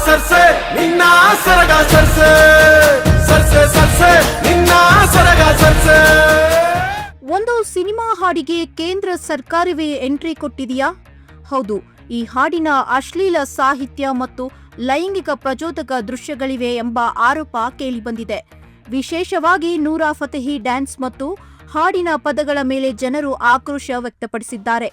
ಸರ್ಸೆ ನಿನ್ನ ಸರಗ ಸರ್ಸೆ ಸರ್ಸೆ ಸರ್ಸೆ ನಿನ್ನ ಸರಗ ಸರ್ಸೆ. ಒಂದು ಸಿನಿಮಾ ಹಾಡಿಗೆ ಕೇಂದ್ರ ಸರ್ಕಾರವೇ ಎಂಟ್ರಿ ಕೊಟ್ಟಿದೆಯಾ? ಹೌದು. ಈ ಹಾಡಿನ ಅಶ್ಲೀಲ ಸಾಹಿತ್ಯ ಮತ್ತು ಲೈಂಗಿಕ ಪ್ರಚೋದಕ ದೃಶ್ಯಗಳಿವೆ ಎಂಬ ಆರೋಪ ಕೇಳಿಬಂದಿದೆ. ವಿಶೇಷವಾಗಿ ನೂರಾ ಫತೇಹಿ ಡ್ಯಾನ್ಸ್ ಮತ್ತು ಹಾಡಿನ ಪದಗಳ ಮೇಲೆ ಜನರು ಆಕ್ರೋಶ ವ್ಯಕ್ತಪಡಿಸಿದ್ದಾರೆ.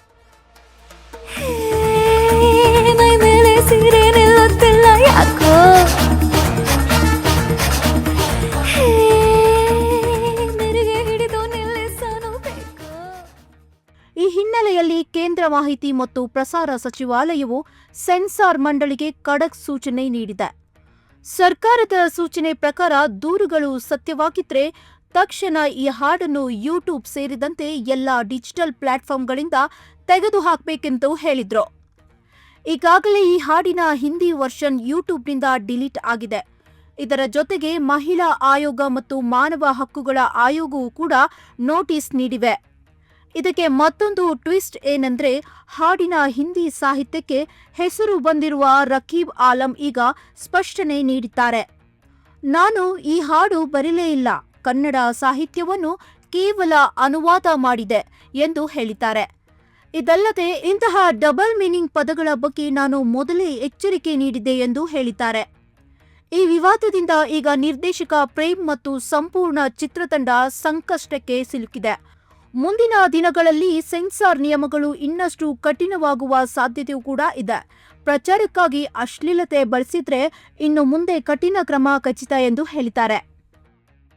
ಈ ಹಿನ್ನೆಲೆಯಲ್ಲಿ ಕೇಂದ್ರ ಮಾಹಿತಿ ಮತ್ತು ಪ್ರಸಾರ ಸಚಿವಾಲಯವು ಸೆನ್ಸಾರ್ ಮಂಡಳಿಗೆ ಖಡಕ್ ಸೂಚನೆ ನೀಡಿದೆ. ಸರ್ಕಾರದ ಸೂಚನೆ ಪ್ರಕಾರ ದೂರುಗಳು ಸತ್ಯವಾಗಿದ್ದರೆ ತಕ್ಷಣ ಈ ಹಾಡನ್ನು ಯೂಟ್ಯೂಬ್ ಸೇರಿದಂತೆ ಎಲ್ಲ ಡಿಜಿಟಲ್ ಪ್ಲಾಟ್ಫಾರ್ಮ್ಗಳಿಂದ ತೆಗೆದುಹಾಕಬೇಕೆಂದು ಹೇಳಿದ್ರು. ಈಗಾಗಲೇ ಈ ಹಾಡಿನ ಹಿಂದಿ ವರ್ಷನ್ ಯೂಟ್ಯೂಬ್ನಿಂದ ಡಿಲೀಟ್ ಆಗಿದೆ. ಇದರ ಜೊತೆಗೆ ಮಹಿಳಾ ಆಯೋಗ ಮತ್ತು ಮಾನವ ಹಕ್ಕುಗಳ ಆಯೋಗವೂ ಕೂಡ ನೋಟಿಸ್ ನೀಡಿವೆ. ಇದಕ್ಕೆ ಮತ್ತೊಂದು ಟ್ವಿಸ್ಟ್ ಏನಂದ್ರೆ, ಹಾಡಿನ ಹಿಂದಿ ಸಾಹಿತ್ಯಕ್ಕೆ ಹೆಸರು ಬಂದಿರುವ ರಕೀಬ್ ಆಲಂ ಈಗ ಸ್ಪಷ್ಟನೆ ನೀಡಿದ್ದಾರೆ. ನಾನು ಈ ಹಾಡು ಬರೀಲೇ ಇಲ್ಲ, ಕನ್ನಡ ಸಾಹಿತ್ಯವನ್ನು ಕೇವಲ ಅನುವಾದ ಮಾಡಿದೆ ಎಂದು ಹೇಳಿದ್ದಾರೆ. ಇದಲ್ಲದೆ ಇಂತಹ ಡಬಲ್ ಮೀನಿಂಗ್ ಪದಗಳ ಬಗ್ಗೆ ನಾನು ಮೊದಲೇ ಎಚ್ಚರಿಕೆ ನೀಡಿದೆ ಎಂದು ಹೇಳಿದ್ದಾರೆ. ಈ ವಿವಾದದಿಂದ ಈಗ ನಿರ್ದೇಶಕ ಪ್ರೇಮ್ ಮತ್ತು ಸಂಪೂರ್ಣ ಚಿತ್ರತಂಡ ಸಂಕಷ್ಟಕ್ಕೆ ಸಿಲುಕಿದೆ. ಮುಂದಿನ ದಿನಗಳಲ್ಲಿ ಸೆನ್ಸಾರ್ ನಿಯಮಗಳು ಇನ್ನಷ್ಟು ಕಠಿಣವಾಗುವ ಸಾಧ್ಯತೆಯೂ ಕೂಡ ಇದೆ. ಪ್ರಚಾರಕ್ಕಾಗಿ ಅಶ್ಲೀಲತೆ ಬಳಸಿದ್ರೆ ಇನ್ನು ಮುಂದೆ ಕಠಿಣ ಕ್ರಮ ಖಚಿತ ಎಂದು ಹೇಳಿದ್ದಾರೆ.